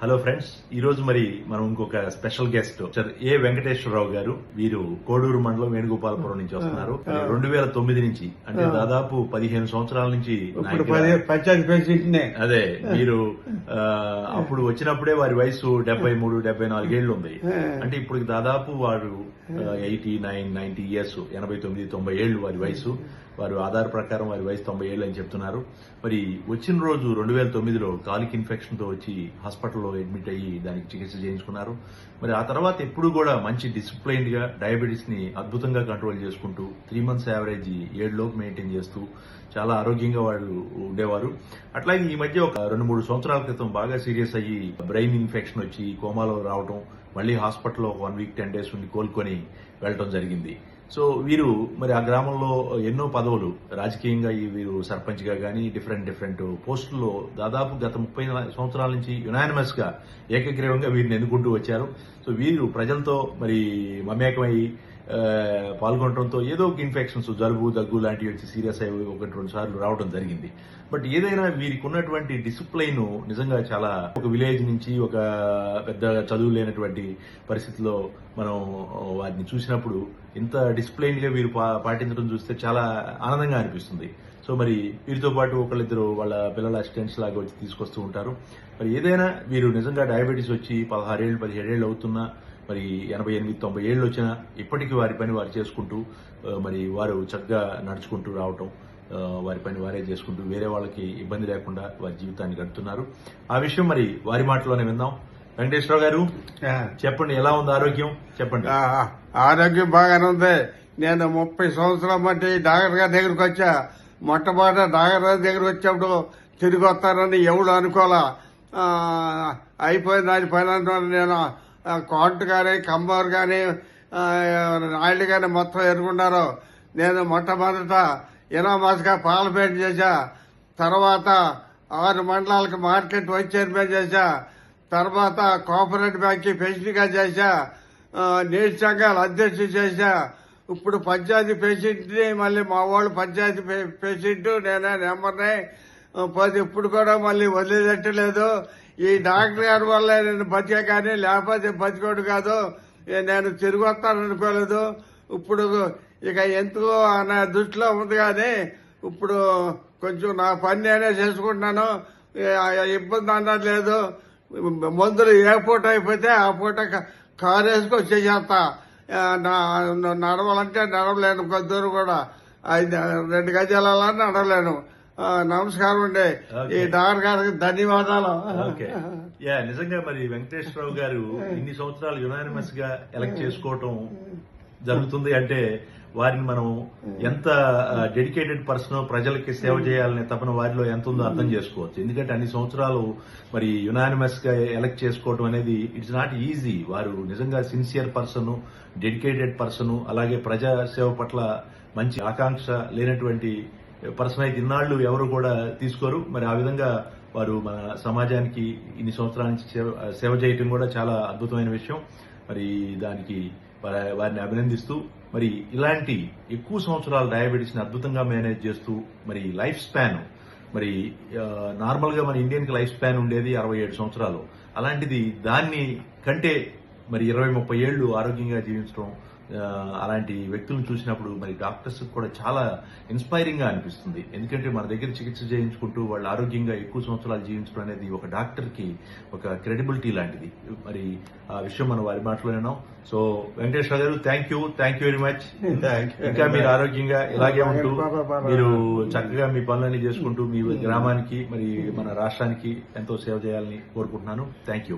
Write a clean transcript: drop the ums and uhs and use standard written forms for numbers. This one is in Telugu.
హలో ఫ్రెండ్స్, ఈ రోజు మరి మనం ఇంకొక స్పెషల్ గెస్ట్ సార్ ఏ వెంకటేశ్వరరావు గారు. వీరు కోడూరు మండలం వేణుగోపాలపురం నుంచి వస్తున్నారు. 2009 నుంచి అంటే దాదాపు 15 సంవత్సరాల నుంచి పంచాయతీ ప్రెసిడెంట్. అదే మీరు అప్పుడు వచ్చినప్పుడే వారి వయసు 73-74 ఏళ్లు ఉంది. అంటే ఇప్పుడు దాదాపు వారు 89-90 ఇయర్స్, 89-90 ఏళ్లు వారి వయసు. వారు ఆధార్ ప్రకారం వారి వయసు 90 ఏళ్ళు అని చెప్తున్నారు. మరి వచ్చిన రోజు 2009లో కాలిక్ ఇన్ఫెక్షన్ తో వచ్చి హాస్పిటల్లో అడ్మిట్ అయ్యి దానికి చికిత్స చేయించుకున్నారు. మరి ఆ తర్వాత ఎప్పుడు కూడా మంచి డిసిప్లైన్డ్ గా డయాబెటీస్ ని అద్భుతంగా కంట్రోల్ చేసుకుంటూ 3 months యావరేజ్ 7 లోపు మెయింటైన్ చేస్తూ చాలా ఆరోగ్యంగా వాళ్ళు ఉండేవారు. అట్లాగే ఈ మధ్య ఒక 2-3 సంవత్సరాల క్రితం బాగా సీరియస్ అయ్యి బ్రెయిన్ ఇన్ఫెక్షన్ వచ్చి కోమాలో రావడం, మళ్ళీ హాస్పిటల్లో 1 week 10 days ఉండి కోలుకొని వెళ్ళటం జరిగింది. సో వీరు మరి ఆ గ్రామంలో ఎన్నో పదవులు రాజకీయంగా వీరు సర్పంచ్ గా గానీ డిఫరెంట్ పోస్టుల్లో దాదాపు గత 30 సంవత్సరాల నుంచి యునానిమస్ గా ఏకగ్రీవంగా వీరిని ఎన్నుకుంటూ వచ్చారు. సో వీరు ప్రజలతో మరి మమేకమై పాల్గొనడంతో ఏదో ఒక ఇన్ఫెక్షన్స్, జలుబు దగ్గు లాంటివి వచ్చి సీరియస్ అయ్యి 1-2 సార్లు రావడం జరిగింది. బట్ ఏదైనా వీరికి ఉన్నటువంటి డిసిప్లైన్ నిజంగా చాలా, ఒక విలేజ్ నుంచి ఒక పెద్ద చదువు లేనటువంటి పరిస్థితిలో మనం వారిని చూసినప్పుడు ఇంత డిసిప్లైన్ గా వీరు పాటించడం చూస్తే చాలా ఆనందంగా అనిపిస్తుంది. సో మరి వీరితో పాటు ఒకళ్ళిద్దరు వాళ్ళ పిల్లల అసిస్టెంట్స్ లాగా వచ్చి తీసుకొస్తూ ఉంటారు. మరి ఏదైనా వీరు నిజంగా డయాబెటీస్ వచ్చి 16 ఏళ్ళు 17 ఏళ్ళు అవుతున్నా, మరి 88-90 ఏళ్ళు వచ్చినా ఇప్పటికీ వారి పని వారు చేసుకుంటూ మరి వారు చక్కగా నడుచుకుంటూ రావటం, వారి పని వారే చేసుకుంటూ వేరే వాళ్ళకి ఇబ్బంది లేకుండా వారి జీవితాన్ని గడుపుతున్నారు. ఆ విషయం మరి వారి మాటలోనే విందాం. వెంకటేశ్వరరావు గారు చెప్పండి, ఎలా ఉంది ఆరోగ్యం? చెప్పండి. ఆరోగ్యం బాగానే ఉంది. నేను 30 సంవత్సరాల బట్టి డాక్టర్ గారి దగ్గరకు వచ్చా. మొట్టమొదట డాక్టర్ గారి దగ్గరకు వచ్చినప్పుడు తిరిగి వస్తానని ఎవడు అనుకోవాలా. అయిపోయింది దాని పని. నేను కోర్టు కానీ కంబర్ కానీ నాయుడు కానీ మొత్తం ఎరుగున్నారు. నేను మొట్టమొదట ఇనామాస్గా పార్లమెంట్ చేశా. తర్వాత 6 మండలాలకు మార్కెట్ వైస్ చైర్మన్ చేశా. తర్వాత కోఆపరేటివ్ బ్యాంక్ ప్రెసిడెంట్ గా చేశా. నీటి సంఘాల అధ్యక్షుడు చేశా. ఇప్పుడు పంచాయతీ ప్రెసిడెంట్ ని, మళ్ళీ మా వాళ్ళు పంచాయతీ ప్రెసిడెంట్, నేనే నెంబర్ని. ఇప్పుడు కూడా మళ్ళీ వదిలేదట్టలేదు. ఈ డాక్టర్ గారి వల్ల నేను బతికే కానీ లేకపోతే బతికోడు కాదు. నేను తిరిగి వస్తాననుకోలేదు. ఇప్పుడు ఇక ఎందుకో నా దృష్టిలో ఉంది కానీ ఇప్పుడు కొంచెం నా పని నేనే చేసుకుంటున్నాను. ఇబ్బంది అన్నది లేదు. మందులు ఏ పూట అయిపోతే ఆ పూట కారు వేసుకొని వచ్చేసేస్తా. నడవాలంటే నడవలేను, కొద్ది దూరం కూడా 2 గజాలని నడవలేను. నమస్కారం అండి. ఈ డాక్టర్ గారికి ధన్యవాదాలు. నిజంగా మరి వెంకటేశ్వరరావు గారు ఇన్ని సంవత్సరాలు యునానిమస్ గా ఎలక్ట్ చేసుకోవటం జరుగుతుంది అంటే వారిని మనం ఎంత డెడికేటెడ్ పర్సన్, ప్రజలకి సేవ చేయాలనే తపన వారిలో ఎంత ఉందో అర్థం చేసుకోవచ్చు. ఎందుకంటే అన్ని సంవత్సరాలు మరి యునానిమస్ గా ఎలక్ట్ చేసుకోవడం అనేది ఇట్స్ నాట్ ఈజీ. వారు నిజంగా సిన్సియర్ పర్సన్, డెడికేటెడ్ పర్సన్, అలాగే ప్రజా సేవ పట్ల మంచి ఆకాంక్ష లేనటువంటి పర్సన్ అయితే ఇన్నాళ్లు ఎవరు కూడా తీసుకోరు. మరి ఆ విధంగా వారు మన సమాజానికి ఇన్ని సంవత్సరాల నుంచి సేవ చేయటం కూడా చాలా అద్భుతమైన విషయం. మరి దానికి వారిని అభినందిస్తూ, మరి ఇలాంటి ఎక్కువ సంవత్సరాల డయాబెటీస్ ని అద్భుతంగా మేనేజ్ చేస్తూ, మరి లైఫ్ స్పాన్, మరి నార్మల్ గా మన ఇండియన్ కి లైఫ్ స్పాన్ ఉండేది 67 సంవత్సరాలు. అలాంటిది దాన్ని కంటే మరి 20-30 ఏళ్లు ఆరోగ్యంగా జీవించడం, అలాంటి వ్యక్తులను చూసినప్పుడు మరి డాక్టర్స్ కూడా చాలా ఇన్స్పైరింగ్ గా అనిపిస్తుంది. ఎందుకంటే మన దగ్గర చికిత్స చేయించుకుంటూ వాళ్ళు ఆరోగ్యంగా ఎక్కువ సంవత్సరాలు జీవించడం అనేది ఒక డాక్టర్ కి ఒక క్రెడిబిలిటీ లాంటిది. మరి ఆ విషయం మనం వారి మాటలో విన్నాం. సో వెంకటేశ్వర గారు, థ్యాంక్ యూ వెరీ మచ్. ఇంకా మీరు ఆరోగ్యంగా ఇలాగే ఉంటూ మీరు చక్కగా మీ పనులన్నీ చేసుకుంటూ మీ గ్రామానికి మరి మన రాష్ట్రానికి ఎంతో సేవ చేయాలని కోరుకుంటున్నాను. Thank you.